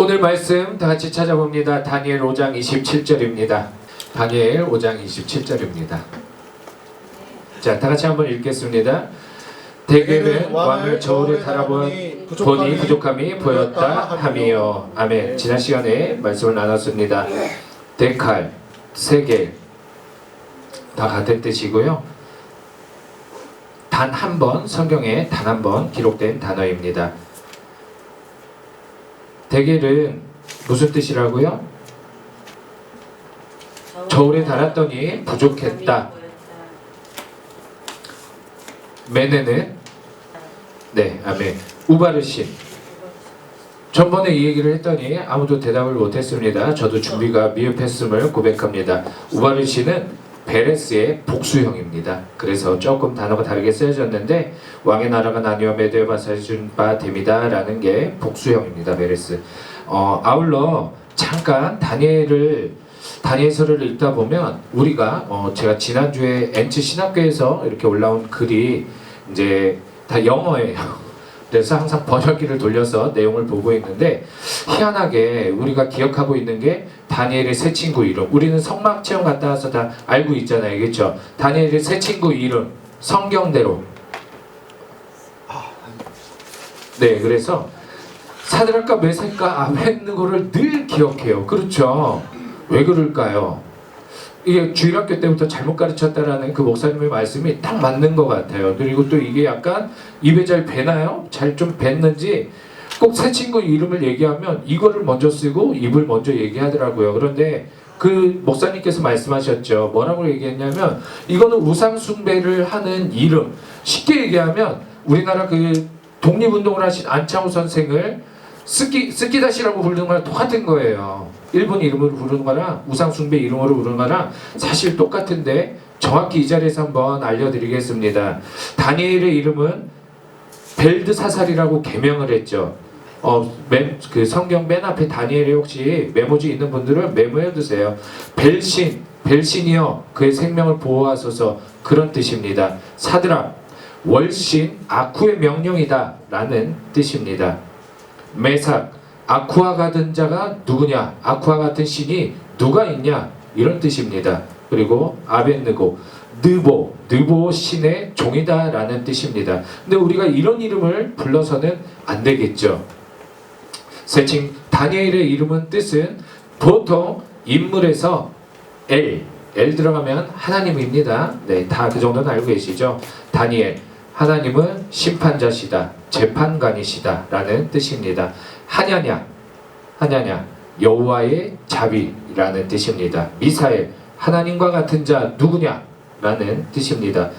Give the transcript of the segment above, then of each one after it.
오늘 말씀 다 같이 찾아봅니다. 다니엘 5장 27절입니다. 다니엘 5장 27절입니다. 자, 다 같이 한번 읽겠습니다. 대개는 왕을 저울에 달아보니 부족함이 보였다 함이요. 아멘. 지난 시간에 말씀을 나눴습니다. 데칼, 세겔 다 같은 뜻이고요. 단 한 번, 성경에 단 한 번 기록된 단어입니다. 데겔은 무슨 뜻이라고요? 저울에 달았더니 부족했다. 메네는 네, 아멘. 우바르신. 전번에 이 얘기를 했더니 아무도 대답을 못했습니다. 저도 준비가 미흡했음을 고백합니다. 우바르신은 베레스의 복수형입니다. 그래서 조금 단어가 다르게 쓰여졌는데 왕의 나라가 나뉘어 메대에 바사준 바 됩니다 라는 게 복수형입니다. 베레스. 아울러 잠깐 다니엘서를 읽다 보면 우리가 제가 지난주에 엔츠 신학교에서 이렇게 올라온 글이 이제 다 영어예요. 그래서 항상 번역기를 돌려서 내용을 보고 있는데 희한하게 우리가 기억하고 있는 게 다니엘의 새 친구 이름. 우리는 성막 체험 갔다 와서 다 알고 있잖아요. 그렇죠? 다니엘의 새 친구 이름 성경대로. 네, 그래서 사드락과 메삭과 아벳느고를 늘 기억해요. 그렇죠? 왜 그럴까요? 이게 주일학교 때부터 잘못 가르쳤다라는 그 목사님의 말씀이 딱 맞는 것 같아요. 그리고 또 이게 약간 입에 잘 배나요? 잘 좀 뱉는지 꼭 새 친구 이름을 얘기하면 이거를 먼저 쓰고 입을 먼저 얘기하더라고요. 그런데 그 목사님께서 말씀하셨죠. 뭐라고 얘기했냐면 이거는 우상 숭배를 하는 이름. 쉽게 얘기하면 우리나라 그 독립운동을 하신 안창호 선생을 스키다시라고 부르는 거랑 똑같은 거예요. 일본 이름으로 부르는 거랑 우상 숭배 이름으로 부르는 거랑 사실 똑같은데 정확히 이 자리에서 한번 알려드리겠습니다. 다니엘의 이름은 벨드사살이라고 개명을 했죠. 그 성경 맨 앞에 다니엘에 혹시 메모지 있는 분들은 메모해 두세요. 벨신이여 그의 생명을 보호하소서, 그런 뜻입니다. 사드락, 월신, 아쿠의 명령이다 라는 뜻입니다. 메삭, 아쿠와 같은 자가 누구냐? 아쿠와 같은 신이 누가 있냐? 이런 뜻입니다. 그리고 아벳느고, 느보 신의 종이다 라는 뜻입니다. 근데 우리가 이런 이름을 불러서는 안 되겠죠. 다니엘의 이름은 뜻은 보통 인물에서 엘 들어가면 하나님입니다. 네, 다 그 정도는 알고 계시죠? 다니엘, 하나님은 심판자시다, 재판관이시다 라는 뜻입니다. 하냐냐, 여호와의 자비라는 뜻입니다. 미사엘, 하나님과 같은 자 누구냐 라는 뜻입니다.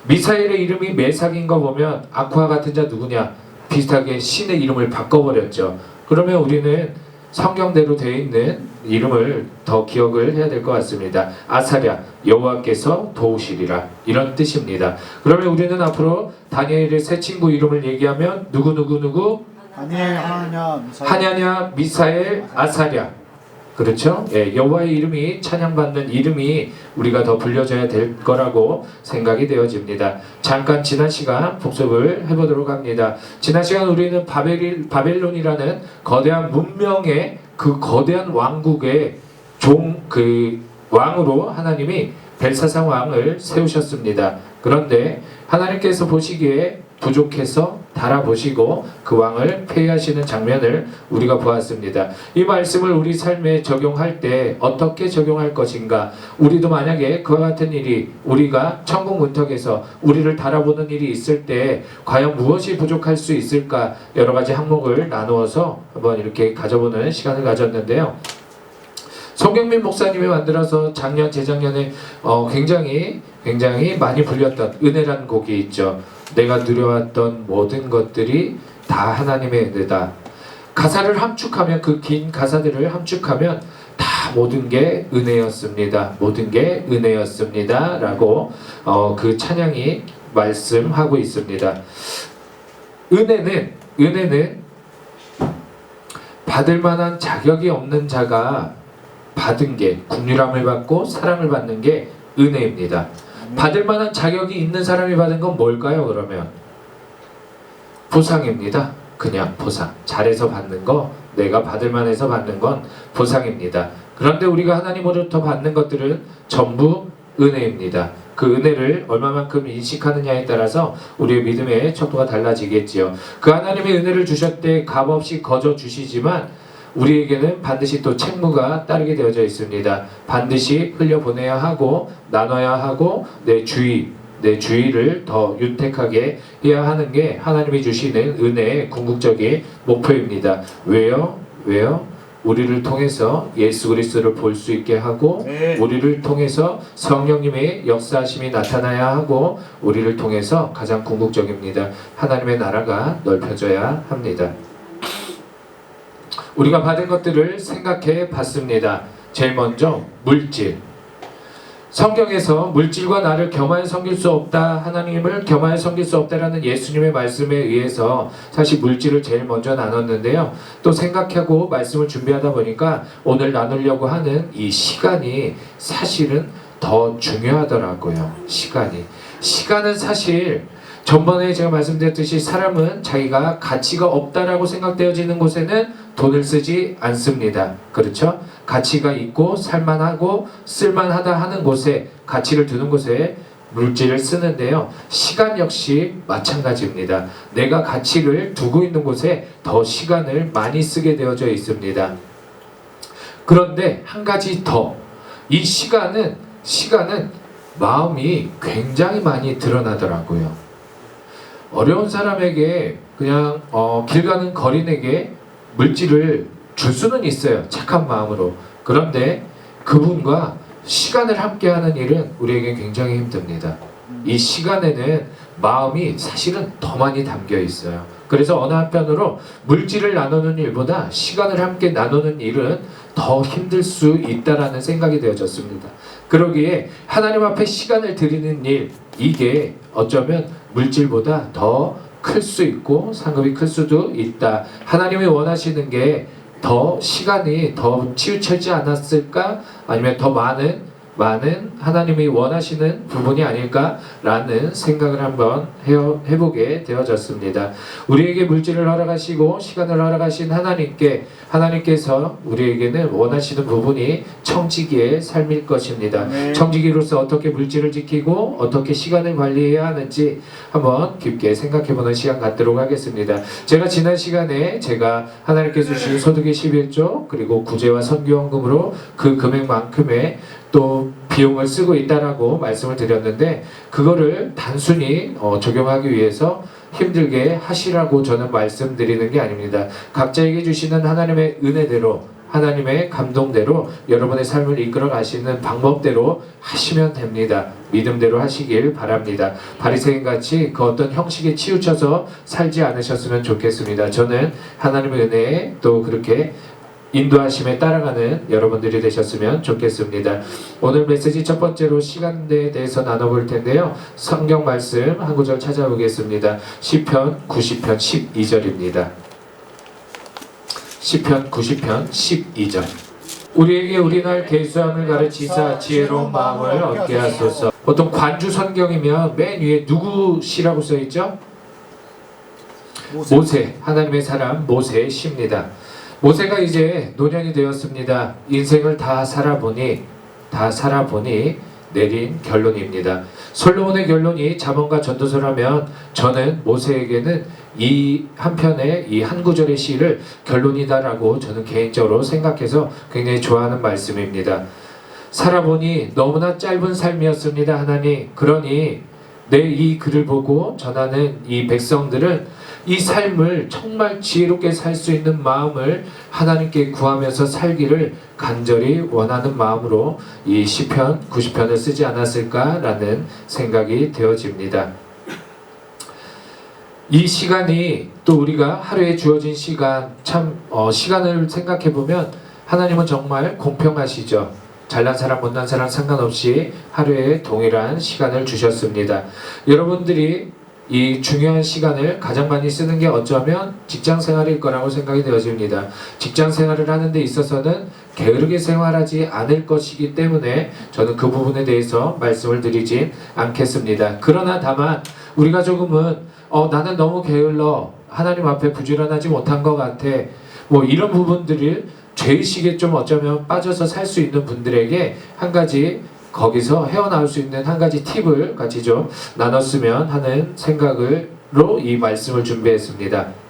미사엘의 이름이 메삭인 거 보면 아쿠와 같은 자 누구냐 비슷하게 신의 이름을 바꿔버렸죠. 그러면 우리는 성경대로 되어 있는 이름을 더 기억을 해야 될 것 같습니다. 아사랴, 여호와께서 도우시리라, 이런 뜻입니다. 그러면 우리는 앞으로 다니엘의 새 친구 이름을 얘기하면 누구? 다니엘, 하냐냐, 미사엘, 아사랴. 그렇죠? 예, 여호와의 이름이 찬양받는 이름이 우리가 더 불려져야 될 거라고 생각이 되어집니다. 잠깐 지난 시간 복습을 해보도록 합니다. 지난 시간 우리는 바벨론이라는 거대한 문명의 그 거대한 왕국의 왕으로 하나님이 벨사상 왕을 세우셨습니다. 그런데 하나님께서 보시기에 부족해서 달아보시고 그 왕을 폐위하시는 장면을 우리가 보았습니다. 이 말씀을 우리 삶에 적용할 때 어떻게 적용할 것인가? 우리도 만약에 그와 같은 일이 우리가 천국 문턱에서 우리를 달아보는 일이 있을 때 과연 무엇이 부족할 수 있을까? 여러 가지 항목을 나누어서 한번 이렇게 가져보는 시간을 가졌는데요. 송경민 목사님이 만들어서 작년, 재작년에 굉장히 많이 불렸던 은혜라는 곡이 있죠. 내가 누려왔던 모든 것들이 다 하나님의 은혜다. 가사를 함축하면, 그 긴 가사들을 함축하면 다 모든 게 은혜였습니다. 모든 게 은혜였습니다 라고 그 찬양이 말씀하고 있습니다. 은혜는 받을 만한 자격이 없는 자가 받은 게, 긍휼함을 받고 사랑을 받는 게 은혜입니다. 받을 만한 자격이 있는 사람이 받은 건 뭘까요? 그러면 보상입니다. 그냥 보상. 잘해서 받는 거 내가 받을 만해서 받는 건 보상입니다. 그런데 우리가 하나님으로부터 받는 것들은 전부 은혜입니다. 그 은혜를 얼마만큼 인식하느냐에 따라서 우리의 믿음의 척도가 달라지겠지요. 그 하나님의 은혜를 주셨되 값없이 거저 주시지만 우리에게는 반드시 또 책무가 따르게 되어져 있습니다. 반드시 흘려보내야 하고 나눠야 하고 내 주의를 더 윤택하게 해야 하는 게 하나님이 주시는 은혜의 궁극적인 목표입니다. 왜요? 우리를 통해서 예수 그리스도를 볼 수 있게 하고 우리를 통해서 성령님의 역사하심이 나타나야 하고 우리를 통해서 가장 궁극적입니다. 하나님의 나라가 넓혀져야 합니다. 우리가 받은 것들을 생각해 봤습니다. 제일 먼저 물질. 성경에서 물질과 나를 겸하여 섬길 수 없다, 하나님을 겸하여 섬길 수 없다라는 예수님의 말씀에 의해서 사실 물질을 제일 먼저 나눴는데요. 또 생각하고 말씀을 준비하다 보니까 오늘 나누려고 하는 이 시간이 사실은 더 중요하더라고요. 시간은 사실 전번에 제가 말씀드렸듯이 사람은 자기가 가치가 없다라고 생각되어지는 곳에는 돈을 쓰지 않습니다. 그렇죠? 가치가 있고 살만하고 쓸만하다 하는 곳에, 가치를 두는 곳에 물질을 쓰는데요. 시간 역시 마찬가지입니다. 내가 가치를 두고 있는 곳에 더 시간을 많이 쓰게 되어져 있습니다. 그런데 한 가지 더, 이 시간은 마음이 굉장히 많이 드러나더라고요. 어려운 사람에게 그냥 길 가는 거린에게 물질을 줄 수는 있어요. 착한 마음으로. 그런데 그분과 시간을 함께하는 일은 우리에게 굉장히 힘듭니다. 이 시간에는 마음이 사실은 더 많이 담겨 있어요. 그래서 어느 한편으로 물질을 나누는 일보다 시간을 함께 나누는 일은 더 힘들 수 있다라는 생각이 되어졌습니다. 그러기에 하나님 앞에 시간을 드리는 일, 이게 어쩌면 물질보다 더 클 수 있고 상급이 클 수도 있다. 하나님이 원하시는 게 더 시간이 더 치우쳐지지 않았을까? 아니면 더 많은 하나님이 원하시는 부분이 아닐까라는 생각을 한번 해보게 되어졌습니다. 우리에게 물질을 허락하시고 시간을 허락하신 하나님께서 우리에게는 원하시는 부분이 청지기의 삶일 것입니다. 청지기로서 어떻게 물질을 지키고 어떻게 시간을 관리해야 하는지 한번 깊게 생각해보는 시간 갖도록 하겠습니다. 제가 지난 시간에 하나님께서 주신 소득의 11조 그리고 구제와 선교헌금으로 그 금액만큼의 또 비용을 쓰고 있다라고 말씀을 드렸는데, 그거를 단순히 적용하기 위해서 힘들게 하시라고 저는 말씀드리는 게 아닙니다. 각자에게 주시는 하나님의 은혜대로, 하나님의 감동대로 여러분의 삶을 이끌어 가시는 방법대로 하시면 됩니다. 믿음대로 하시길 바랍니다. 바리새인같이 그 어떤 형식에 치우쳐서 살지 않으셨으면 좋겠습니다. 저는 하나님의 은혜에 또 그렇게 인도하심에 따라가는 여러분들이 되셨으면 좋겠습니다. 오늘 메시지 첫 번째로 시간에 대해서 나눠볼 텐데요. 성경 말씀 한 구절 찾아보겠습니다. 시편 90편 12절입니다. 시편 90편 12절. 우리에게 우리날 계수함을 가르치사 지혜로운 마음을 얻게 하소서. 보통 관주 성경이면 맨 위에 누구 시라고 써있죠? 모세, 하나님의 사람 모세의 시입니다. 모세가 이제 노년이 되었습니다. 인생을 다 살아보니 내린 결론입니다. 솔로몬의 결론이 잠언과 전도서라면 저는 모세에게는 이 한편의 이 한 구절의 시를 결론이다라고 저는 개인적으로 생각해서 굉장히 좋아하는 말씀입니다. 살아보니 너무나 짧은 삶이었습니다. 하나님, 그러니 내 이 글을 보고 전하는 이 백성들은 이 삶을 정말 지혜롭게 살 수 있는 마음을 하나님께 구하면서 살기를 간절히 원하는 마음으로 이 시편 90편을 쓰지 않았을까라는 생각이 되어집니다. 이 시간이 또 우리가 하루에 주어진 시간, 시간을 생각해 보면 하나님은 정말 공평하시죠. 잘난 사람 못난 사람 상관없이 하루에 동일한 시간을 주셨습니다. 여러분들이 이 중요한 시간을 가장 많이 쓰는 게 어쩌면 직장 생활일 거라고 생각이 되어집니다. 직장 생활을 하는 데 있어서는 게으르게 생활하지 않을 것이기 때문에 저는 그 부분에 대해서 말씀을 드리진 않겠습니다. 그러나 다만 우리가 조금은 나는 너무 게을러, 하나님 앞에 부지런하지 못한 것 같아, 뭐 이런 부분들을 죄의식에 좀 어쩌면 빠져서 살 수 있는 분들에게 한 가지 거기서 헤어나올 수 있는 한 가지 팁을 같이 좀 나눴으면 하는 생각으로 이 말씀을 준비했습니다.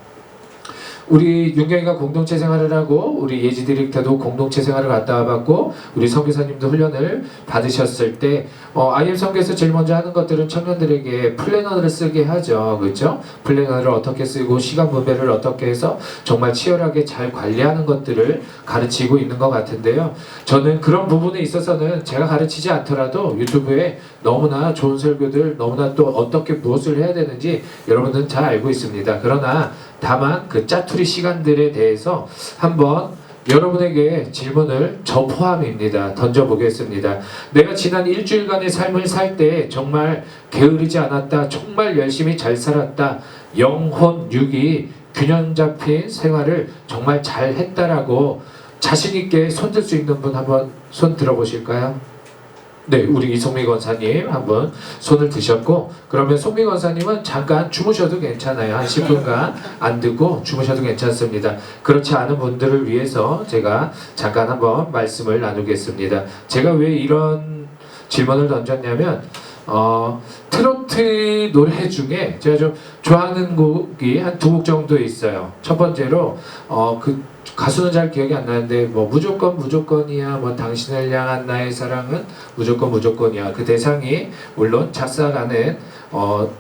우리 윤경이가 공동체 생활을 하고 우리 예지 디렉터도 공동체 생활을 갔다 와봤고 우리 선교사님도 훈련을 받으셨을 때 IM 선교에서 제일 먼저 하는 것들은 청년들에게 플래너를 쓰게 하죠. 그렇죠? 플래너를 어떻게 쓰고 시간 분배를 어떻게 해서 정말 치열하게 잘 관리하는 것들을 가르치고 있는 것 같은데요. 저는 그런 부분에 있어서는 제가 가르치지 않더라도 유튜브에 너무나 좋은 설교들 너무나 또 어떻게 무엇을 해야 되는지 여러분들은 잘 알고 있습니다. 그러나 다만 그 짜투리 시간들에 대해서 한번 여러분에게 질문을 저 포함입니다. 던져보겠습니다. 내가 지난 일주일간의 삶을 살 때 정말 게으르지 않았다. 정말 열심히 잘 살았다. 영혼, 육이 균형 잡힌 생활을 정말 잘 했다라고 자신 있게 손들 수 있는 분 한번 손 들어보실까요? 네, 우리 이송미 권사님 한번 손을 드셨고 그러면 송미 권사님은 잠깐 주무셔도 괜찮아요. 한 10분간 안 듣고 주무셔도 괜찮습니다. 그렇지 않은 분들을 위해서 제가 잠깐 한번 말씀을 나누겠습니다. 제가 왜 이런 질문을 던졌냐면 트로트 노래 중에 제가 좀 좋아하는 곡이 한 두 곡 정도 있어요. 첫 번째로 그 가수는 잘 기억이 안 나는데 뭐 무조건 무조건이야 뭐 당신을 향한 나의 사랑은 무조건 무조건이야 그 대상이 물론 작사가는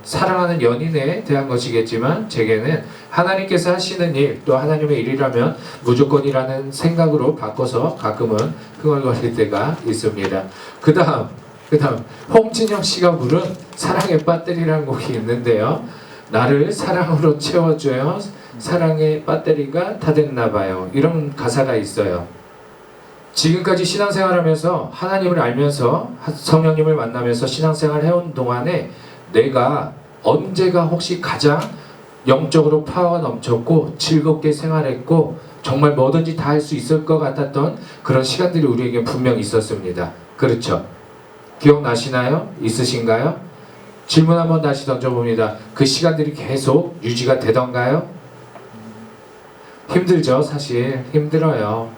사랑하는 연인에 대한 것이겠지만 제게는 하나님께서 하시는 일 또 하나님의 일이라면 무조건이라는 생각으로 바꿔서 가끔은 흥얼거릴 때가 있습니다. 그 다음 홍진영 씨가 부른 사랑의 배터리라는 곡이 있는데요. 나를 사랑으로 채워줘요. 사랑의 배터리가 다 됐나봐요. 이런 가사가 있어요. 지금까지 신앙생활하면서 하나님을 알면서 성령님을 만나면서 신앙생활 해온 동안에 내가 언제가 혹시 가장 영적으로 파워가 넘쳤고 즐겁게 생활했고 정말 뭐든지 다 할 수 있을 것 같았던 그런 시간들이 우리에게 분명히 있었습니다. 그렇죠? 기억나시나요? 있으신가요? 질문 한번 다시 던져봅니다. 그 시간들이 계속 유지가 되던가요? 힘들죠. 사실 힘들어요.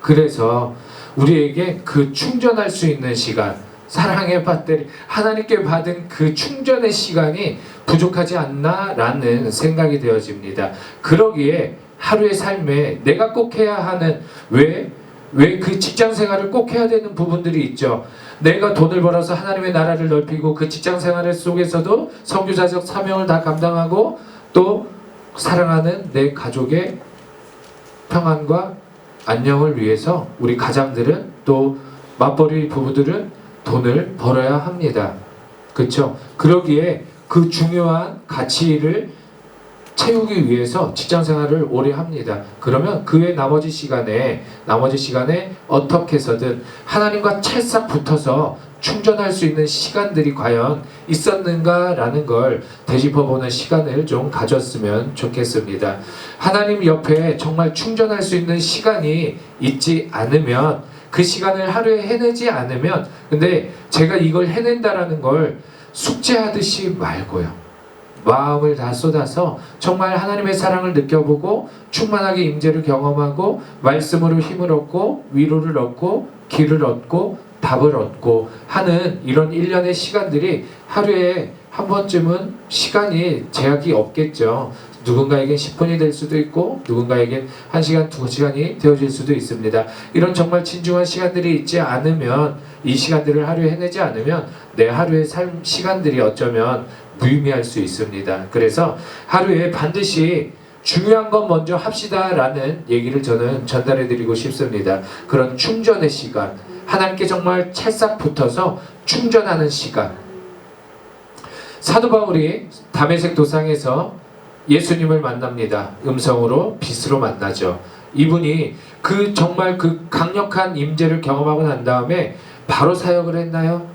그래서 우리에게 그 충전할 수 있는 시간 사랑의 배터리 하나님께 받은 그 충전의 시간이 부족하지 않나 라는 생각이 되어집니다. 그러기에 하루의 삶에 내가 꼭 해야 하는 왜 그 직장 생활을 꼭 해야 되는 부분들이 있죠. 내가 돈을 벌어서 하나님의 나라를 넓히고 그 직장 생활 속에서도 선교사적 사명을 다 감당하고 또 사랑하는 내 가족의 평안과 안녕을 위해서 우리 가장들은 또 맞벌이 부부들은 돈을 벌어야 합니다. 그렇죠? 그러기에 그 중요한 가치를 채우기 위해서 직장 생활을 오래 합니다. 그러면 그 외 나머지 시간에 어떻게 해서든 하나님과 찰싹 붙어서 충전할 수 있는 시간들이 과연 있었는가라는 걸 되짚어보는 시간을 좀 가졌으면 좋겠습니다. 하나님 옆에 정말 충전할 수 있는 시간이 있지 않으면 그 시간을 하루에 해내지 않으면 근데 제가 이걸 해낸다라는 걸 숙제하듯이 말고요. 마음을 다 쏟아서 정말 하나님의 사랑을 느껴보고 충만하게 임재를 경험하고 말씀으로 힘을 얻고 위로를 얻고 길을 얻고 답을 얻고 하는 이런 일련의 시간들이 하루에 한 번쯤은 시간이 제약이 없겠죠. 누군가에겐 10분이 될 수도 있고 누군가에겐 1시간, 2시간이 되어질 수도 있습니다. 이런 정말 진중한 시간들이 있지 않으면 이 시간들을 하루에 해내지 않으면 내 하루의 삶 시간들이 어쩌면 무의미할 수 있습니다. 그래서 하루에 반드시 중요한 건 먼저 합시다라는 얘기를 저는 전달해 드리고 싶습니다. 그런 충전의 시간, 하나님께 정말 찰싹 붙어서 충전하는 시간. 사도 바울이 다메섹 도상에서 예수님을 만납니다. 음성으로 빛으로 만나죠. 이분이 그 정말 그 강력한 임재를 경험하고 난 다음에 바로 사역을 했나요?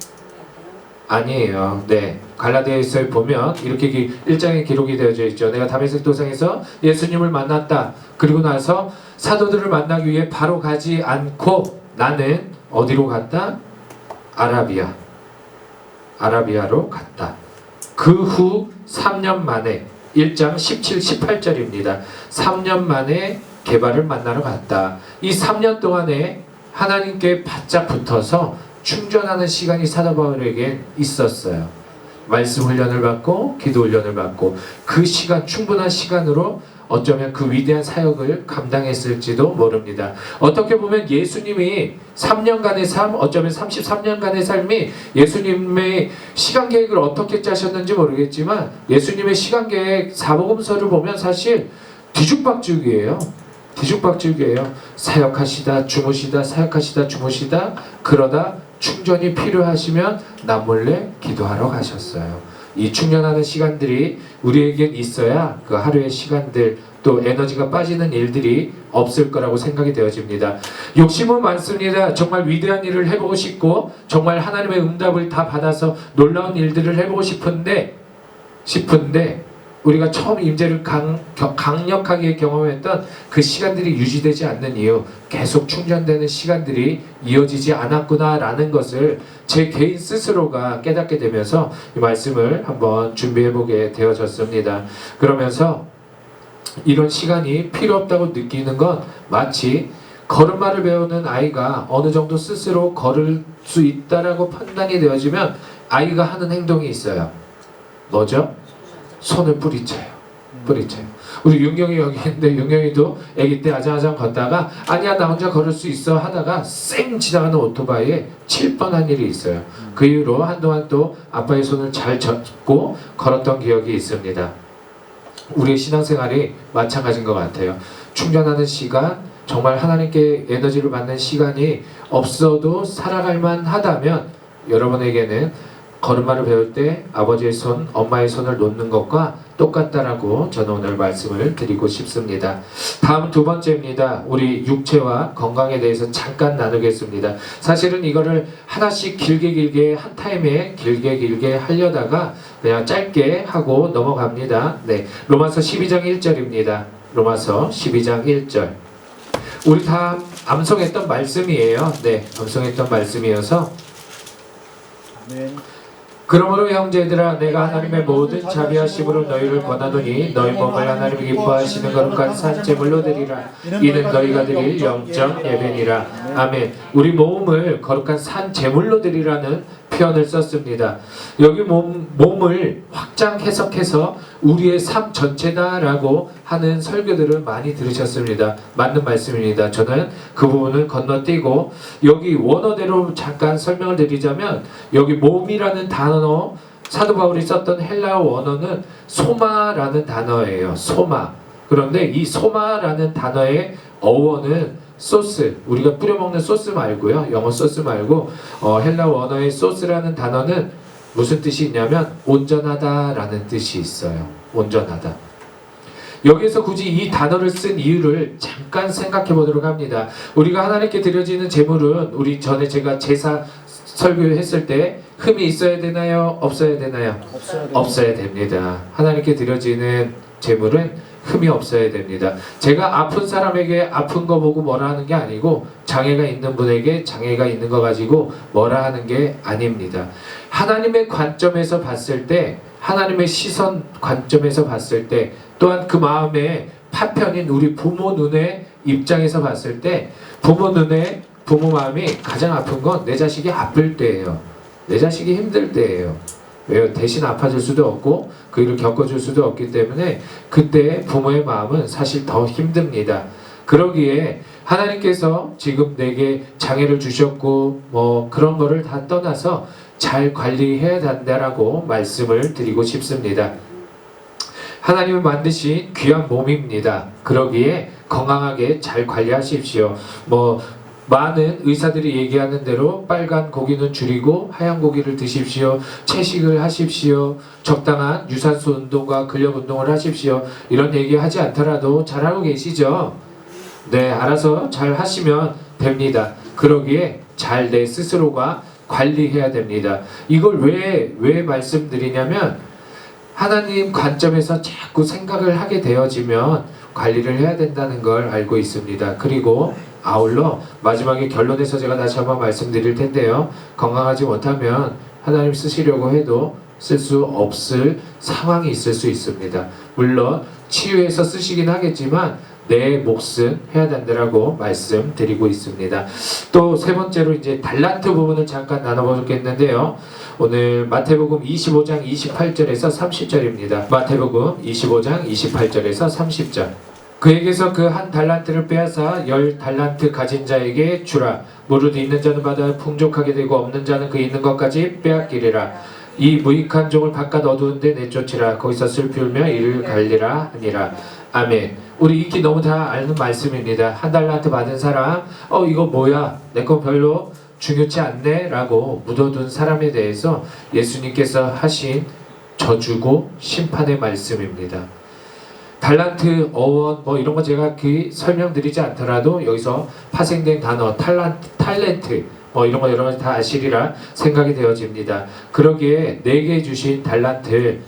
아니에요. 네. 갈라디아서에 보면 이렇게 1장에 기록이 되어져 있죠. 내가 다메섹 도상에서 예수님을 만났다. 그리고 나서 사도들을 만나기 위해 바로 가지 않고 나는 어디로 갔다? 아라비아로 갔다. 그 후 3년 만에 1장 17, 18절입니다. 3년 만에 개발을 만나러 갔다. 이 3년 동안에 하나님께 바짝 붙어서 충전하는 시간이 사도 바울에게 있었어요. 말씀 훈련을 받고 기도 훈련을 받고 그 시간, 충분한 시간으로 어쩌면 그 위대한 사역을 감당했을지도 모릅니다. 어떻게 보면 예수님이 3년간의 삶, 어쩌면 33년간의 삶이 예수님의 시간 계획을 어떻게 짜셨는지 모르겠지만 예수님의 시간 계획 사복음서를 보면 사실 뒤죽박죽이에요. 뒤죽박죽이에요. 사역하시다 주무시다 사역하시다 주무시다 그러다 충전이 필요하시면 남몰래 기도하러 가셨어요. 이 충전하는 시간들이 우리에겐 있어야 그 하루의 시간들 또 에너지가 빠지는 일들이 없을 거라고 생각이 되어집니다. 욕심은 많습니다. 정말 위대한 일을 해보고 싶고 정말 하나님의 응답을 다 받아서 놀라운 일들을 해보고 싶은데 우리가 처음 임재를 강력하게 경험했던 그 시간들이 유지되지 않는 이유, 계속 충전되는 시간들이 이어지지 않았구나라는 것을 제 개인 스스로가 깨닫게 되면서 이 말씀을 한번 준비해보게 되어졌습니다. 그러면서 이런 시간이 필요 없다고 느끼는 건 마치 걸음마를 배우는 아이가 어느 정도 스스로 걸을 수 있다라고 판단이 되어지면 아이가 하는 행동이 있어요. 뭐죠? 손을 뿌리쳐요. 우리 윤경이 여기 있는데 윤경이도 아기 때 아장아장 걷다가 아니야 나 혼자 걸을 수 있어 하다가 쌩 지나가는 오토바이에 칠 뻔한 일이 있어요. 그 이후로 한동안 또 아빠의 손을 잘 잡고 걸었던 기억이 있습니다. 우리의 신앙생활이 마찬가지인 것 같아요. 충전하는 시간, 정말 하나님께 에너지를 받는 시간이 없어도 살아갈 만하다면 여러분에게는 걸음마를 배울 때 아버지의 손, 엄마의 손을 놓는 것과 똑같다라고 저는 오늘 말씀을 드리고 싶습니다. 다음 두 번째입니다. 우리 육체와 건강에 대해서 잠깐 나누겠습니다. 사실은 이거를 하나씩 길게 한 타임에 길게 하려다가 그냥 짧게 하고 넘어갑니다. 네, 로마서 12장 1절입니다. 로마서 12장 1절. 우리 다 암송했던 말씀이에요. 네, 암송했던 말씀이어서 네. 그러므로 형제들아 내가 하나님의 모든 자비하심으로 너희를 권하노니 너희 몸을 하나님이 기뻐하시는 거룩한 산제물로 드리라. 이는 너희가 드릴 영적 예배니라. 아멘. 우리 몸을 거룩한 산제물로 드리라는 표현을 썼습니다. 여기 몸을 확장 해석해서 우리의 삶 전체다라고 하는 설교들을 많이 들으셨습니다. 맞는 말씀입니다. 저는 그 부분을 건너뛰고 여기 원어대로 잠깐 설명을 드리자면 여기 몸이라는 단어, 사도 바울이 썼던 헬라어 원어는 소마라는 단어예요. 소마. 그런데 이 소마라는 단어의 어원은 소스, 우리가 뿌려먹는 소스 말고요, 영어 소스 말고 헬라 원어의 소스라는 단어는 무슨 뜻이 있냐면 온전하다라는 뜻이 있어요. 온전하다. 여기서 굳이 이 단어를 쓴 이유를 잠깐 생각해 보도록 합니다. 우리가 하나님께 드려지는 제물은 우리 전에 제가 제사 설교했을 때 흠이 있어야 되나요? 없어야 되나요? 없어야 됩니다. 하나님께 드려지는 제물은 흠이 없어야 됩니다. 제가 아픈 사람에게 아픈 거 보고 뭐라 하는 게 아니고 장애가 있는 분에게 장애가 있는 거 가지고 뭐라 하는 게 아닙니다. 하나님의 관점에서 봤을 때, 하나님의 시선 관점에서 봤을 때, 또한 그 마음의 파편인 우리 부모 눈의 입장에서 봤을 때 부모 눈에 부모 마음이 가장 아픈 건 내 자식이 아플 때예요. 내 자식이 힘들 때예요. 왜요? 대신 아파줄 수도 없고 그 일을 겪어줄 수도 없기 때문에 그때 부모의 마음은 사실 더 힘듭니다. 그러기에 하나님께서 지금 내게 장애를 주셨고 뭐 그런 거를 다 떠나서 잘 관리해야 된다라고 말씀을 드리고 싶습니다. 하나님을 만드신 귀한 몸입니다. 그러기에 건강하게 잘 관리하십시오. 많은 의사들이 얘기하는 대로 빨간 고기는 줄이고 하얀 고기를 드십시오. 채식을 하십시오. 적당한 유산소 운동과 근력 운동을 하십시오. 이런 얘기 하지 않더라도 잘하고 계시죠? 네, 알아서 잘 하시면 됩니다. 그러기에 잘 내 스스로가 관리해야 됩니다. 이걸 왜 말씀드리냐면 하나님 관점에서 자꾸 생각을 하게 되어지면 관리를 해야 된다는 걸 알고 있습니다. 그리고 아울러 마지막에 결론에서 제가 다시 한번 말씀드릴 텐데요. 건강하지 못하면 하나님 쓰시려고 해도 쓸 수 없을 상황이 있을 수 있습니다. 물론 치유해서 쓰시긴 하겠지만 내 몫은 해야 된다라고 말씀드리고 있습니다. 또 세 번째로 이제 달란트 부분을 잠깐 나눠보겠는데요. 오늘 마태복음 25장 28절에서 30절입니다. 마태복음 25장 28절에서 30절. 그에게서 그 한 달란트를 빼앗아 10달란트 가진 자에게 주라. 무릇 있는 자는 받아 풍족하게 되고 없는 자는 그 있는 것까지 빼앗기리라. 이 무익한 종을 바깥 어두운 데 내쫓으라. 거기서 슬피 울며 이를 갈리라 하니라. 아멘. 우리 익히 너무 다 아는 말씀입니다. 한 달란트 받은 사람, 이거 뭐야? 내 거 별로 중요치 않네? 라고 묻어둔 사람에 대해서 예수님께서 하신 저주고 심판의 말씀입니다. 달란트, 어원, 이런 거 제가 설명드리지 않더라도 여기서 파생된 단어, 탤런트, 이런 거 여러 가지 다 아시리라 생각이 되어집니다. 그러기에 내게 주신 달란트,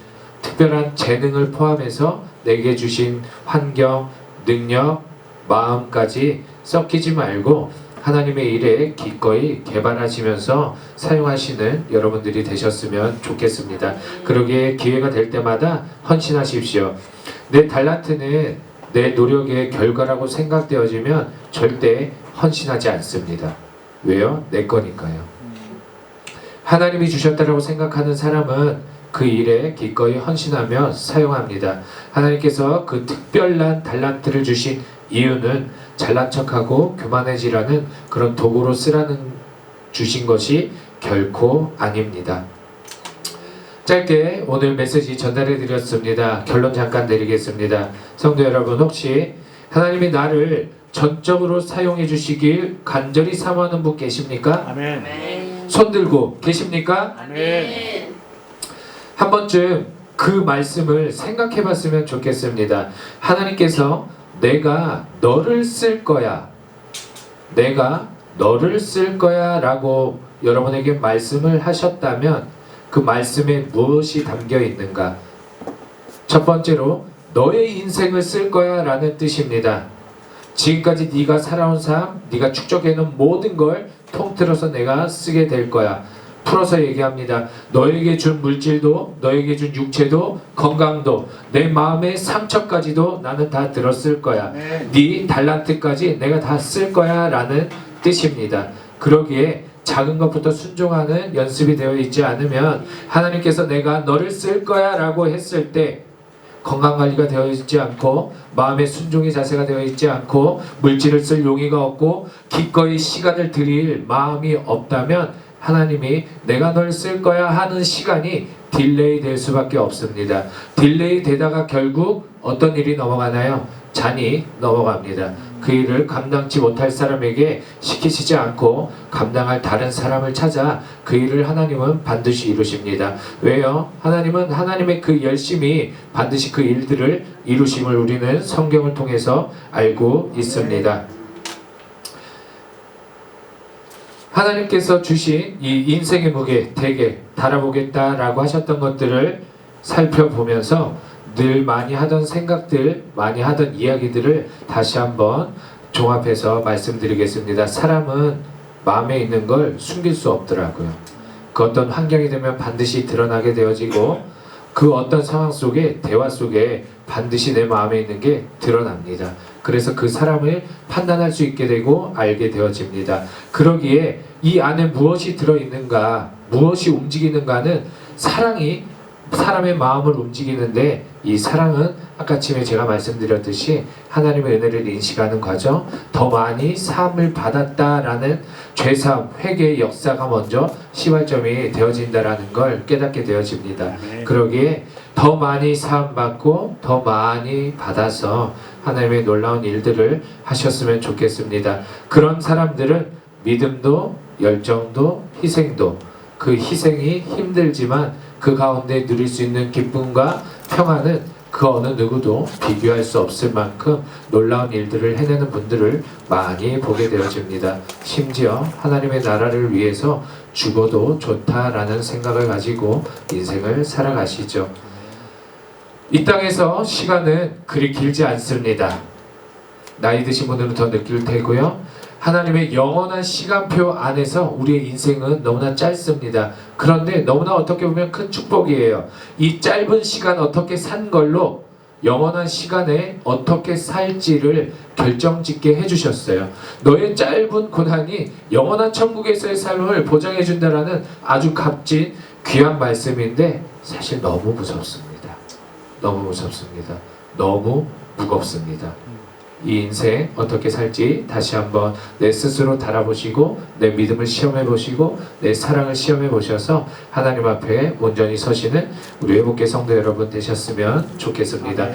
특별한 재능을 포함해서 내게 주신 환경, 능력, 마음까지 섞이지 말고 하나님의 일에 기꺼이 개발하시면서 사용하시는 여러분들이 되셨으면 좋겠습니다. 그러기에 기회가 될 때마다 헌신하십시오. 내 달란트는 내 노력의 결과라고 생각되어지면 절대 헌신하지 않습니다. 왜요? 내 거니까요. 하나님이 주셨다라고 생각하는 사람은 그 일에 기꺼이 헌신하며 사용합니다. 하나님께서 그 특별한 달란트를 주신 이유는 잘난 척하고 교만해지라는 그런 도구로 쓰라는 주신 것이 결코 아닙니다. 짧게 오늘 메시지 전달해 드렸습니다. 결론 잠깐 내리겠습니다. 성도 여러분, 혹시 하나님이 나를 전적으로 사용해 주시길 간절히 사모하는 분 계십니까? 아멘. 손 들고 계십니까? 아멘. 한 번쯤 그 말씀을 생각해 봤으면 좋겠습니다. 하나님께서 내가 너를 쓸 거야, 내가 너를 쓸 거야 라고 여러분에게 말씀을 하셨다면 그 말씀에 무엇이 담겨 있는가? 첫 번째로 너의 인생을 쓸 거야 라는 뜻입니다. 지금까지 네가 살아온 삶, 네가 축적해놓은 모든 걸 통틀어서 내가 쓰게 될 거야. 풀어서 얘기합니다. 너에게 준 물질도, 너에게 준 육체도, 건강도, 내 마음의 상처까지도 나는 다 들었을 거야. 네 달란트까지 내가 다 쓸 거야 라는 뜻입니다. 그러기에 작은 것부터 순종하는 연습이 되어 있지 않으면 하나님께서 내가 너를 쓸 거야 라고 했을 때 건강관리가 되어 있지 않고 마음의 순종의 자세가 되어 있지 않고 물질을 쓸 용의가 없고 기꺼이 시간을 드릴 마음이 없다면 하나님이 내가 널 쓸 거야 하는 시간이 딜레이 될 수밖에 없습니다. 딜레이 되다가 결국 어떤 일이 넘어가나요? 잔이 넘어갑니다. 그 일을 감당치 못할 사람에게 시키시지 않고 감당할 다른 사람을 찾아 그 일을 하나님은 반드시 이루십니다. 왜요? 하나님은 하나님의 그 열심히 반드시 그 일들을 이루심을 우리는 성경을 통해서 알고 있습니다. 하나님께서 주신 이 인생의 무게 되게 달아보겠다라고 하셨던 것들을 살펴보면서 늘 많이 하던 생각들, 많이 하던 이야기들을 다시 한번 종합해서 말씀드리겠습니다. 사람은 마음에 있는 걸 숨길 수 없더라고요. 그 어떤 환경이 되면 반드시 드러나게 되어지고 그 어떤 상황 속에, 대화 속에 반드시 내 마음에 있는 게 드러납니다. 그래서 그 사람을 판단할 수 있게 되고 알게 되어집니다. 그러기에 이 안에 무엇이 들어있는가, 무엇이 움직이는가는 사랑이 사람의 마음을 움직이는데 이 사랑은 아까쯤에 제가 말씀드렸듯이 하나님의 은혜를 인식하는 과정, 더 많이 사함을 받았다라는 죄사함, 회개의 역사가 먼저 시발점이 되어진다라는 걸 깨닫게 되어집니다. 그러기에 더 많이 사함받고 더 많이 받아서 하나님의 놀라운 일들을 하셨으면 좋겠습니다. 그런 사람들은 믿음도 열정도 희생도, 그 희생이 힘들지만 그 가운데 누릴 수 있는 기쁨과 평안은 그 어느 누구도 비교할 수 없을 만큼 놀라운 일들을 해내는 분들을 많이 보게 되어집니다. 심지어 하나님의 나라를 위해서 죽어도 좋다라는 생각을 가지고 인생을 살아가시죠. 이 땅에서 시간은 그리 길지 않습니다. 나이 드신 분들은 더 느낄 테고요. 하나님의 영원한 시간표 안에서 우리의 인생은 너무나 짧습니다. 그런데 너무나 어떻게 보면 큰 축복이에요. 이 짧은 시간 어떻게 산 걸로 영원한 시간에 어떻게 살지를 결정짓게 해주셨어요. 너의 짧은 고난이 영원한 천국에서의 삶을 보장해준다라는 아주 값진 귀한 말씀인데 사실 너무 무섭습니다. 너무 무섭습니다. 너무 무겁습니다. 이 인생 어떻게 살지 다시 한번 내 스스로 달아보시고 내 믿음을 시험해 보시고 내 사랑을 시험해 보셔서 하나님 앞에 온전히 서시는 우리 회복계 성도 여러분 되셨으면 좋겠습니다.